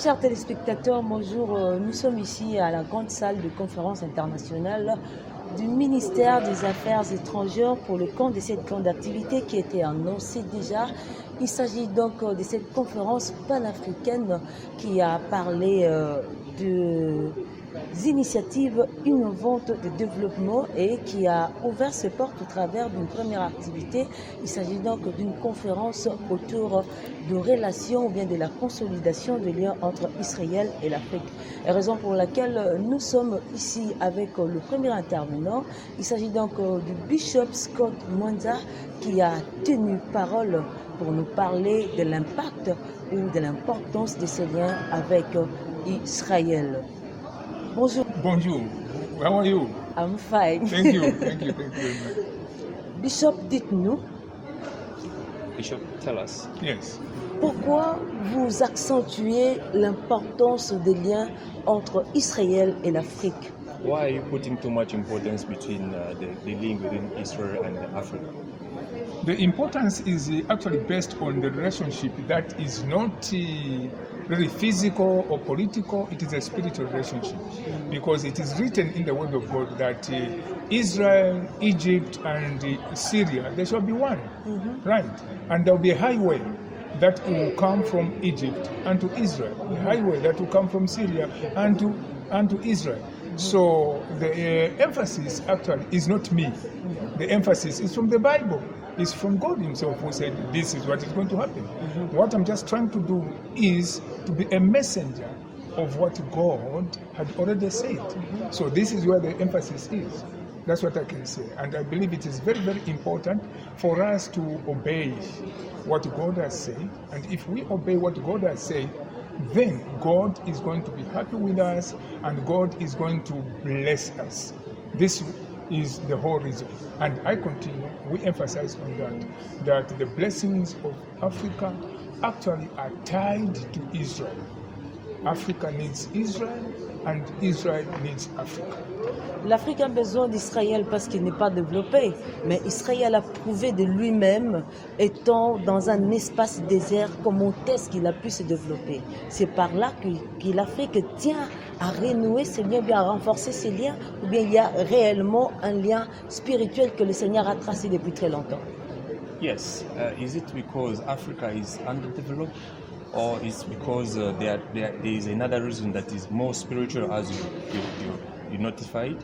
Chers téléspectateurs, bonjour. Nous sommes ici à la grande salle de conférence internationale du ministère des Affaires étrangères pour le compte de cette grande activité qui était annoncée déjà. Il s'agit donc de cette conférence panafricaine qui a parlé de initiatives innovantes de développement et qui a ouvert ses portes au travers d'une première activité. Il s'agit donc d'une conférence autour de relations ou bien de la consolidation des liens entre Israël et l'Afrique. La raison pour laquelle nous sommes ici avec le premier intervenant, il s'agit donc du Bishop Scott Mwanza qui a tenu parole pour nous parler de l'impact ou de l'importance de ces liens avec Israël. Bonjour. Bonjour. How are you? I'm fine. Thank you. Thank you very much. Bishop, dites-nous. Bishop, tell us. Yes. Pourquoi vous accentuez l'importance des liens entre Israël et l'Afrique? Why are you putting too much importance between the link within Israel and Africa? The importance is actually based on the relationship that is not really physical or political, it is a spiritual relationship. Because it is written in the Word of God that Israel, Egypt, and Syria, they shall be one, right? And there will be a highway that will come from Egypt unto Israel, a highway that will come from Syria unto Israel. So the emphasis actually is not me. The emphasis is from the Bible. It's from God himself who said this is what is going to happen. What I'm just trying to do is to be a messenger of what God had already said. So this is where the emphasis is. That's what I can say. And I believe it is very, very important for us to obey what God has said. And if we obey what God has said, then God is going to be happy with us and God is going to bless us. This is the whole reason. And I continue, we emphasize on that the blessings of Africa actually are tied to Israel. Africa needs Israel and Israel needs Africa. L'Afrique a besoin d'Israël parce qu'il n'est pas développé, mais Israël a prouvé de lui-même, étant dans un espace désert, comment est-ce qu'il a pu se développer. C'est par là que l'Afrique tient à renouer ses liens, bien à renforcer ses liens, ou bien il y a réellement un lien spirituel que le Seigneur a tracé depuis très longtemps. Yes. Is it because Africa is underdeveloped, or is because there is another reason that is more spiritual, as you notified,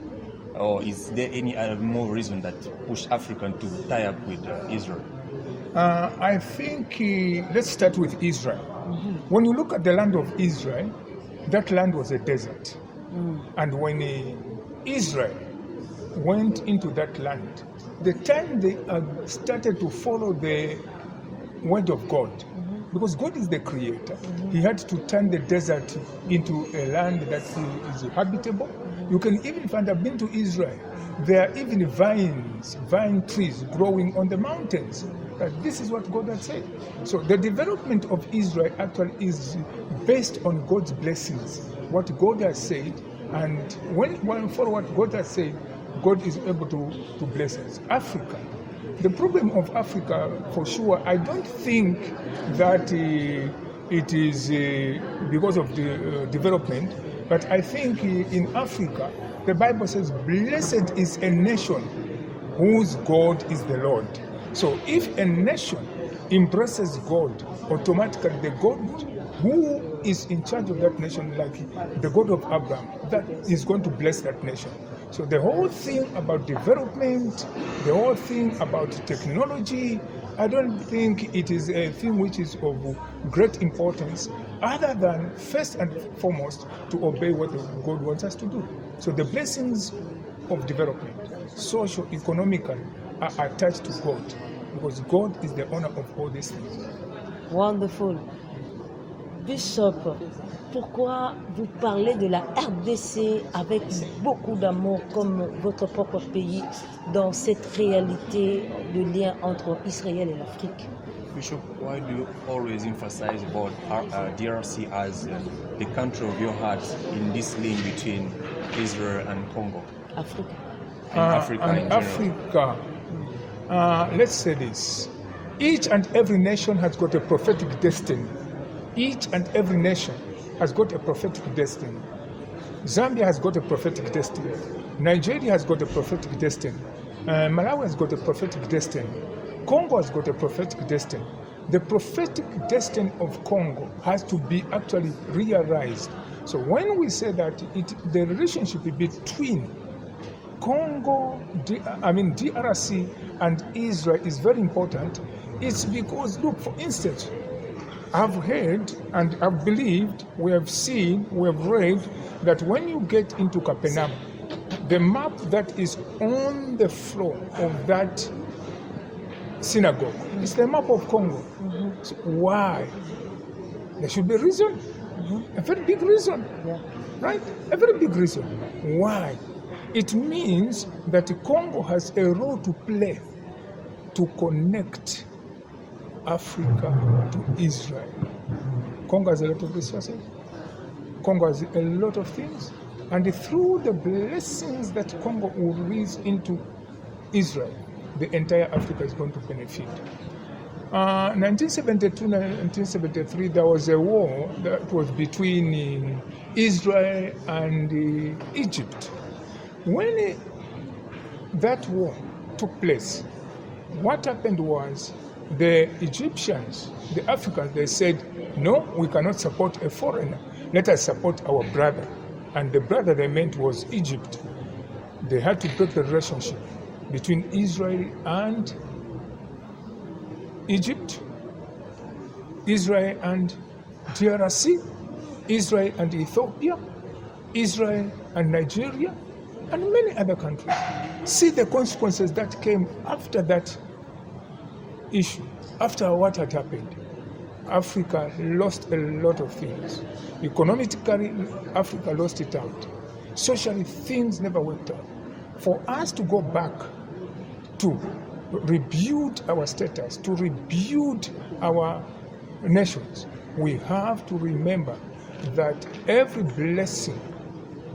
or is there any other more reason that push Africa to tie up with Israel? I think let's start with Israel. When you look at the land of Israel, that land was a desert. And when Israel went into that land, the time they started to follow the word of God, because God is the creator, he had to turn the desert into a land that is habitable. You can even find, I've been to Israel, there are even vine trees growing on the mountains. This is what God had said. So the development of Israel actually is based on God's blessings, what God has said, and when one follow what God has said, God is able to bless us. Africa, the problem of Africa, for sure, I don't think that it is because of the development, but I think in Africa, the Bible says, blessed is a nation whose God is the Lord. So if a nation embraces God, automatically the God who is in charge of that nation, like the God of Abraham, that is going to bless that nation. So the whole thing about development, the whole thing about technology, I don't think it is a thing which is of great importance, other than first and foremost to obey what God wants us to do. So the blessings of development, socio-economically, are attached to God, because God is the owner of all these things. Wonderful. Bishop, pourquoi vous parlez de la RDC avec beaucoup d'amour comme votre propre pays dans cette réalité de lien entre Israël et l'Afrique? Bishop, why do you always emphasize about DRC as the country of your heart in this link between Israel and Congo? Africa. And Africa let's say this. Each and every nation has got a prophetic destiny. Each and every nation has got a prophetic destiny. Zambia has got a prophetic destiny. Nigeria has got a prophetic destiny. Malawi has got a prophetic destiny. Congo has got a prophetic destiny. The prophetic destiny of Congo has to be actually realized. So when we say that the relationship between Congo, DRC and Israel is very important, it's because, look, for instance, I've heard and I've believed, we have seen, we have read that when you get into Capernaum, the map that is on the floor of that synagogue is the map of Congo. Mm-hmm. So why? There should be a reason, a very big reason, right? A very big reason. Why? It means that Congo has a role to play to connect Africa to Israel. Congo has a lot of resources. Congo has a lot of things. And through the blessings that Congo will release into Israel, the entire Africa is going to benefit. 1972-1973, there was a war that was between Israel and Egypt. When that war took place, what happened was the Egyptians, the Africans, they said, no, we cannot support a foreigner. Let us support our brother. And the brother they meant was Egypt. They had to break the relationship between Israel and Egypt, Israel and DRC, Israel and Ethiopia, Israel and Nigeria, and many other countries. See the consequences that came after that issue, after what had happened. Africa lost a lot of things. Economically, Africa lost it out. Socially, things never worked out. For us to go back to rebuild our status, to rebuild our nations, we have to remember that every blessing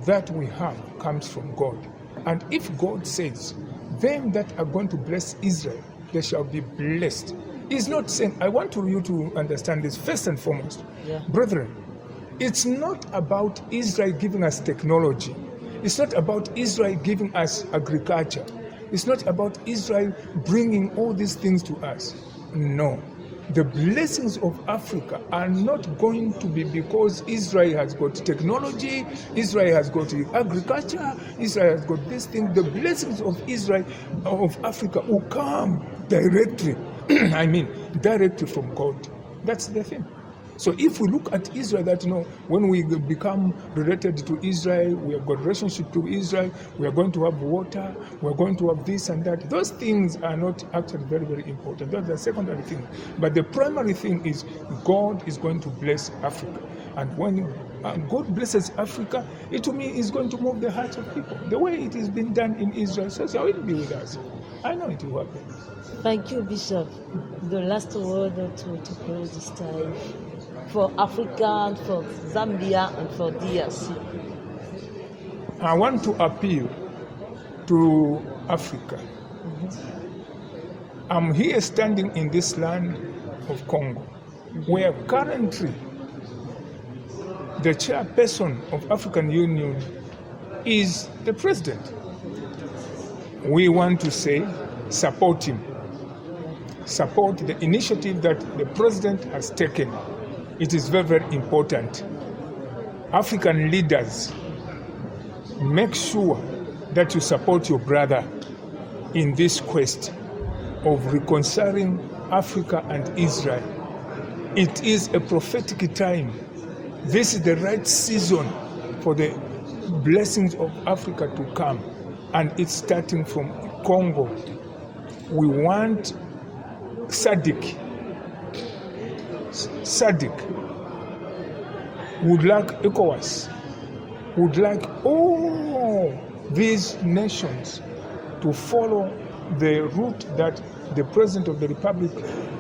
that we have comes from God. And if God says, them that are going to bless Israel, they shall be blessed. He's not saying, I want you to understand this first and foremost. Brethren, it's not about Israel giving us technology. It's not about Israel giving us agriculture. It's not about Israel bringing all these things to us. No. The blessings of Africa are not going to be because Israel has got technology, Israel has got agriculture, Israel has got this thing. The blessings of Israel, of Africa, will come directly, directly from God. That's the thing. So if we look at Israel, that when we become related to Israel, we have got relationship to Israel, we are going to have water, we are going to have this and that. Those things are not actually very, very important. That's the secondary thing. But the primary thing is God is going to bless Africa. And when God blesses Africa, it to me is going to move the hearts of people. The way it has been done in Israel, so shall it be with us. I know it will happen. Thank you, Bishop. The last word to close this time for Africa, for Zambia, and for DRC. I want to appeal to Africa. I'm here standing in this land of Congo, where currently the chairperson of African Union is the president. We want to say, support him. Support the initiative that the president has taken. It is very, very important. African leaders, make sure that you support your brother in this quest of reconciling Africa and Israel. It is a prophetic time. This is the right season for the blessings of Africa to come. And it's starting from Congo. We want SADC would like ECOWAS, would like all these nations to follow the route that the President of the Republic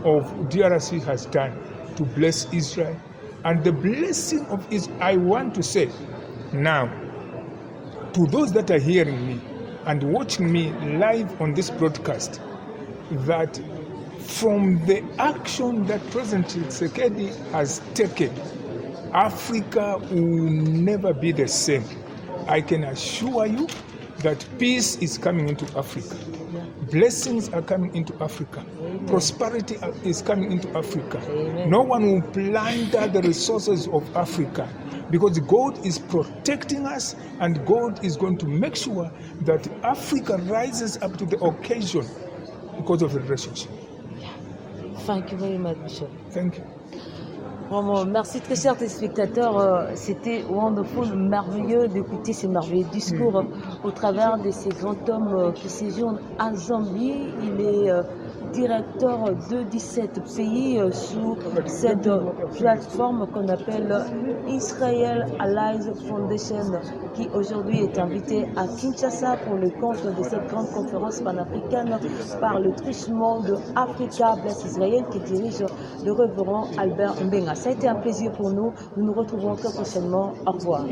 of DRC has done to bless Israel. And the blessing of Israel, I want to say now, to those that are hearing me and watching me live on this broadcast, that from the action that President Tshisekedi has taken, Africa will never be the same. I can assure you that peace is coming into Africa. Blessings are coming into Africa. Prosperity is coming into Africa. No one will plunder the resources of Africa because God is protecting us and God is going to make sure that Africa rises up to the occasion because of the relationship. Thank you very much, Bishop. Thank you. Vraiment, merci très chers téléspectateurs. C'était wonderful, merveilleux d'écouter ces merveilleux discours au travers de ces grands hommes qui séjournent à Zambie. Il est directeur de 17 pays sous cette plateforme qu'on appelle Israel Allies Foundation, qui aujourd'hui est invité à Kinshasa pour le compte de cette grande conférence panafricaine par le truchement de Africa Bless Israel qui dirige le révérend Albert Mbenga. Ça a été un plaisir pour nous. Nous nous retrouvons très prochainement. Au revoir.